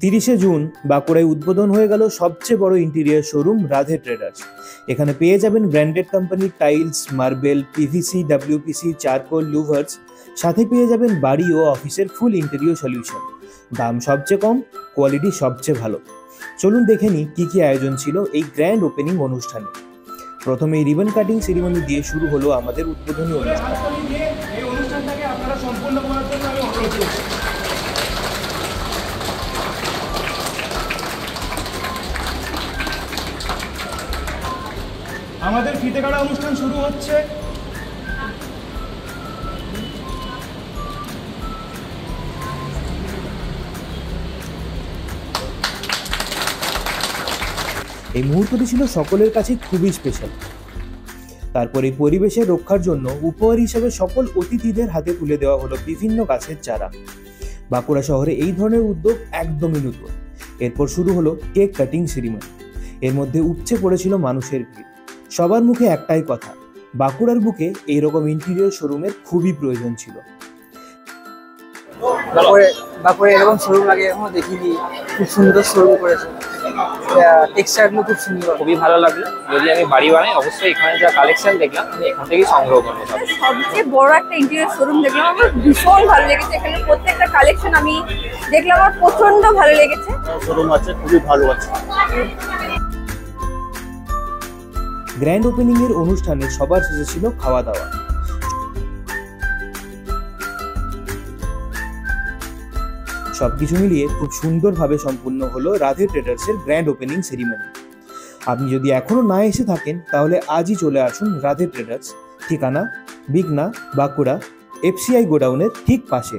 30শে June বাঁকুড়ায় উদ্বোধন হয়ে গেল সবচেয়ে বড় ইন্টেরিয়ার শোরুম রাধে ট্রেডার্স। এখানে পেয়ে যাবেন ব্র্যান্ডেড কোম্পানির tiles, marble, PVC, WPC, charcoal, louvres. সাথে পেয়ে যাবেন বাড়ি ও অফিসের ফুল ইন্টেরিয়র সলিউশন। দাম সবচেয়ে কম, কোয়ালিটি সবচেয়ে ভালো। চলুন দেখে নিই কী কী আয়োজন ছিল এই গ্র্যান্ড ওপেনিং অনুষ্ঠানে। প্রথমে রিবন কাটিং সেরিমনি দিয়ে শুরু হলো আমাদের উদ্বোধনী অনুষ্ঠান। আমাদের ফিতে কাটা অনুষ্ঠান শুরু হচ্ছে। এই মুহূর্তটি ছিল সকলের কাছে খুবই স্পেশাল। তারপর এই পরিবেশের রক্ষার জন্য উপহার হিসেবে সকল অতিথিদের হাতে তুলে দেওয়া হলো বিভিন্ন গাছের চারা। বাঁকুড়া শহরে এই ধরনের উদ্যোগ একদমই নতুন। এরপর শুরু হলো কেক কাটিং সেরিমনি। এর মধ্যে উপচে পড়েছিল মানুষের ভিড়। সবার মুখে একটাই কথা, বাঁকুড়ার বুকে এইরকম ইন্টেরিয়র শোরুমের খুবই প্রয়োজন ছিল। বাঁকুড়া এরকম শোরুম আগে এখনো দেখিনি, খুব সুন্দর শোরুম করেছে, টেক্সচারগুলো খুব সুন্দর, খুবই ভালো লাগলো। যদি আমি বাড়ি বানাই অবশ্যই এখানে যা কালেকশন দেখলাম আমি এখান থেকেই সংগ্রহ করবো। সবচেয়ে বড় একটা ইন্টেরিয়র শোরুম দেখলাম, আমার ভীষণ ভালো লেগেছে। এখানে প্রত্যেকটা কালেকশন আমি দেখলাম, আমার প্রচন্ড ভালো লেগেছে। শোরুম আছে, খুবই ভালো আছে। গ্র্যান্ড ওপেনিং এর অনুষ্ঠানে সবার শেষে ছিল খাওয়া দাওয়া। সবকিছু মিলিয়ে খুব সুন্দরভাবে সম্পূর্ণ হলো রাধে ট্রেডার্সের গ্র্যান্ড ওপেনিং সেরিমনি। আপনি যদি এখনো না এসে থাকেন তাহলে আজই চলে আসুন রাধে ট্রেডার্স। ঠিকানা বিগনা, বাঁকুড়া, FCI গোডাউনের ঠিক পাশে।